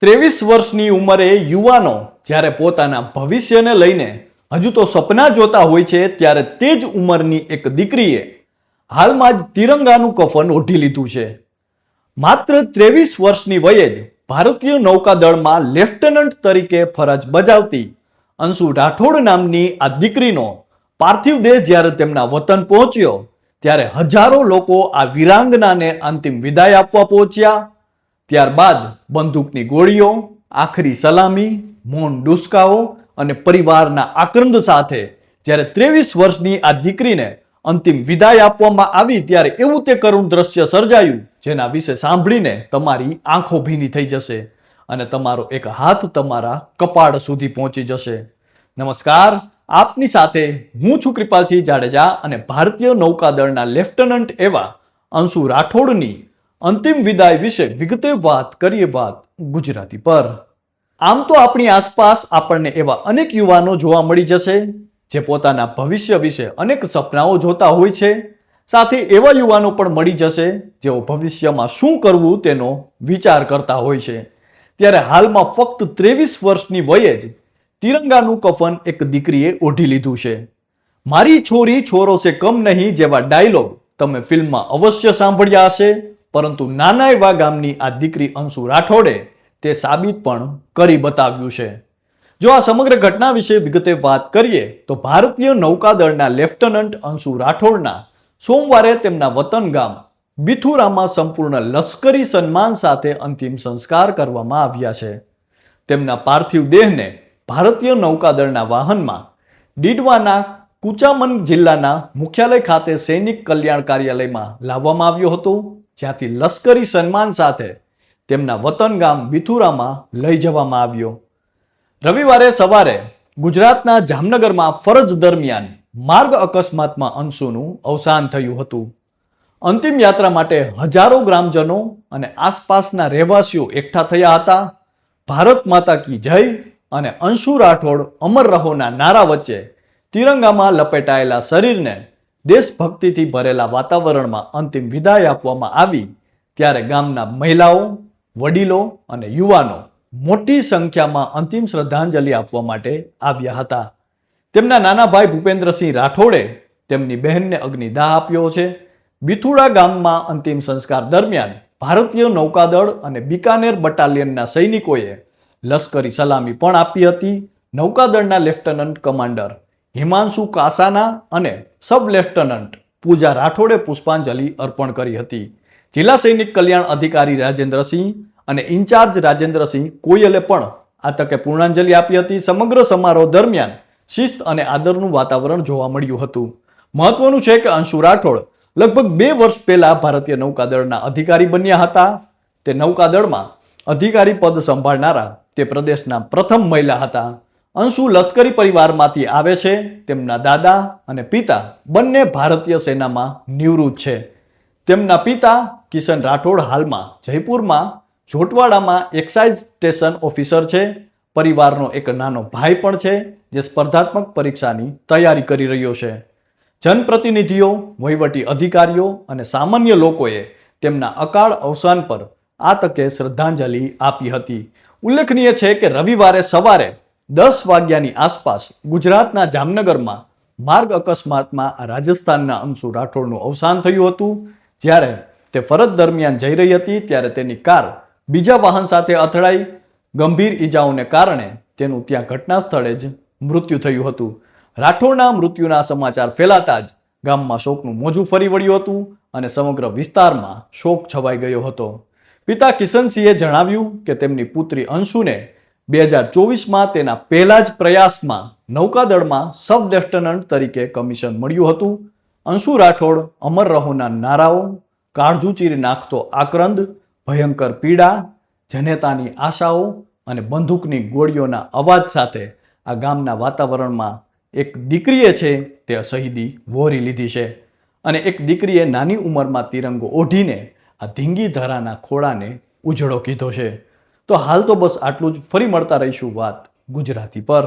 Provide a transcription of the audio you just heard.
23 વર્ષની ઉંમરે યુવાનો જ્યારે પોતાના ભવિષ્યને લઈને હજુ તો સપના જોતા હોય છે ત્યારે તે જ ઉંમરની એક દીકરીએ હાલમાં જ તિરંગાનું કફન ઓઢી લીધું છે. માત્ર 23 વર્ષની વયે જ ભારતીય નૌકાદળમાં લેફ્ટનન્ટ તરીકે ફરજ બજાવતી અંશુ રાઠોડ નામની આ દીકરીનો પાર્થિવ દેહ જ્યારે તેમના વતન પહોંચ્યો ત્યારે હજારો લોકો આ વીરાંગનાને અંતિમ વિદાય આપવા પહોંચ્યા. ત્યારબાદ બંદૂકની ગોળીઓ, આખરી સલામી, મૌન ડુસકાઓ અને પરિવારના આક્રંદ સાથે જ્યારે 23 વર્ષની આ દીકરીને અંતિમ વિદાય આપવામાં આવી ત્યારે એવું તે કરુણ દ્રશ્ય સર્જાયું જેના વિશે સાંભળીને તમારી આંખો ભીની થઈ જશે અને તમારો એક હાથ તમારા કપાળ સુધી પહોંચી જશે. નમસ્કાર, આપની સાથે હું છું કૃપાલસિંહ જાડેજા અને ભારતીય નૌકાદળના લેફ્ટનન્ટ એવા અંશુ રાઠોડની અંતિમ વિદાય વિશે વિગતે વાત કરીએ ગુજરાતી પર. આમ તો આપણી આસપાસ આપણને એવા અનેક યુવાનો જોવા મળી જશે જે પોતાના ભવિષ્ય વિશે અનેક સપનાઓ જોતા હોય છે. સાથે એવા યુવાનો પણ મળી જશે જેઓ ભવિષ્યમાં શું કરવું તેનો વિચાર કરતા હોય છે. ત્યારે હાલમાં ફક્ત 23 વર્ષની વયે જ તિરંગાનું કફન એક દીકરીએ ઓઢી લીધું છે. મારી છોરી છોરો સે કમ નહીં જેવા ડાયલોગ તમે ફિલ્મમાં અવશ્ય સાંભળ્યા હશે, પરંતુ નાના એવા ગામની આ દીકરી અંશુ રાઠોડે તે સાબિત પણ કરી બતાવ્યું છે. જો આ સમગ્ર ઘટના વિશે વિગતે વાત કરીએ તો ભારતીય નૌકાદળના લેફ્ટનન્ટ અંશુ રાઠોડના સોમવારે તેમના વતન ગામ બિથુરામાં સંપૂર્ણ લશ્કરી સન્માન સાથે અંતિમ સંસ્કાર કરવામાં આવ્યા છે. તેમના પાર્થિવ દેહને ભારતીય નૌકાદળના વાહનમાં ડીડવાના કુચામન જિલ્લાના મુખ્યાલય ખાતે સૈનિક કલ્યાણ કાર્યાલયમાં લાવવામાં આવ્યો હતો, જ્યાંથી લશ્કરી સન્માન સાથે તેમના વતન ગામ બિથુરામાં લઈ જવામાં આવ્યો. રવિવારે સવારે ગુજરાતના જામનગરમાં ફરજ દરમિયાન માર્ગ અકસ્માતમાં અંશુનું અવસાન થયું હતું. અંતિમ યાત્રા માટે હજારો ગ્રામજનો અને આસપાસના રહેવાસીઓ એકઠા થયા હતા. ભારત માતા કી જય અને અંશુ રાઠોડ અમર રહોના નારા વચ્ચે તિરંગામાં લપેટાયેલા શરીરને દેશભક્તિથી ભરેલા વાતાવરણમાં અંતિમ વિદાય આપવામાં આવી ત્યારે ગામના મહિલાઓ, વડીલો અને યુવાનો મોટી સંખ્યામાં અંતિમ શ્રદ્ધાંજલિ આપવા માટે આવ્યા હતા. તેમના નાના ભાઈ ભૂપેન્દ્રસિંહ રાઠોડે તેમની બહેનને અગ્નિદાહ આપ્યો છે. બિથુડા ગામમાં અંતિમ સંસ્કાર દરમિયાન ભારતીય નૌકાદળ અને બિકાનેર બટાલિયનના સૈનિકોએ લશ્કરી સલામી પણ આપી હતી. નૌકાદળના લેફ્ટનન્ટ કમાન્ડર હિમાંશુ કાસાના અને સબ લેફ્ટનન્ટ પૂજા રાઠોડે પુષ્પાંજલિ અર્પણ કરી હતી. જિલ્લા સૈનિક કલ્યાણ અધિકારી રાજેન્દ્રસિંહ અને ઇન્ચાર્જ રાજેન્દ્રસિંહ કોયલે પણ આ તકે પૂર્ણાંજલિ આપી હતી. સમગ્ર સમારોહ દરમિયાન શિસ્ત અને આદરનું વાતાવરણ જોવા મળ્યું હતું. મહત્વનું છે કે અંશુ રાઠોડ લગભગ 2 વર્ષ પહેલા ભારતીય નૌકાદળના અધિકારી બન્યા હતા. તે નૌકાદળમાં અધિકારી પદ સંભાળનારા તે પ્રદેશના પ્રથમ મહિલા હતા. અંશુ લશ્કરી પરિવારમાંથી આવે છે. તેમના દાદા અને પિતા બંને ભારતીય સેનામાં નિવૃત્ત છે. તેમના પિતા કિશન રાઠોડ હાલમાં જયપુરમાં જોટવાડામાં એક્સાઇઝ સ્ટેશન ઓફિસર છે. પરિવારનો એક નાનો ભાઈ પણ છે જે સ્પર્ધાત્મક પરીક્ષાની તૈયારી કરી રહ્યો છે. જનપ્રતિનિધિઓ, વહીવટી અધિકારીઓ અને સામાન્ય લોકોએ તેમના અકાળ અવસાન પર આ તકે શ્રદ્ધાંજલિ આપી હતી. ઉલ્લેખનીય છે કે રવિવારે સવારે 10 વાગ્યાની આસપાસ ગુજરાતના જામનગરમાં માર્ગ અકસ્માતમાં રાજસ્થાનના અંશુ રાઠોડનું અવસાન થયું હતું. જ્યારે તે ફરજ દરમિયાન જઈ રહી હતી ત્યારે તેની કાર બીજા વાહન સાથે અથડાઈ ગંભીર ઈજાઓને કારણે તેનું ત્યાં ઘટના સ્થળે જ મૃત્યુ થયું હતું. રાઠોડના મૃત્યુના સમાચાર ફેલાતા જ ગામમાં શોકનું મોજું ફરી વળ્યું હતું અને સમગ્ર વિસ્તારમાં શોક છવાઈ ગયો હતો. પિતા કિશનસિંહે જણાવ્યું કે તેમની પુત્રી અંશુને 2024માં તેના પહેલા જ પ્રયાસમાં નૌકાદળમાં સબ લેફ્ટનન્ટ તરીકે કમિશન મળ્યું હતું. અંશુ રાઠોડ અમર રહોના નારાઓ, કાળજું ચીરી નાખતો આક્રંદ, ભયંકર પીડા, જનેતાની આશાઓ અને બંદૂકની ગોળીઓના અવાજ સાથે આ ગામના વાતાવરણમાં એક દીકરીએ છે તે શહીદી વહોરી લીધી છે અને એક દીકરીએ નાની ઉંમરમાં તિરંગો ઓઢીને આ ધીંગી ધરાના ખોળાને ઉજળો કીધો છે. તો હાલ તો બસ આટલું જ. ફરી મળતા રહીશું વાત ગુજરાતી પર.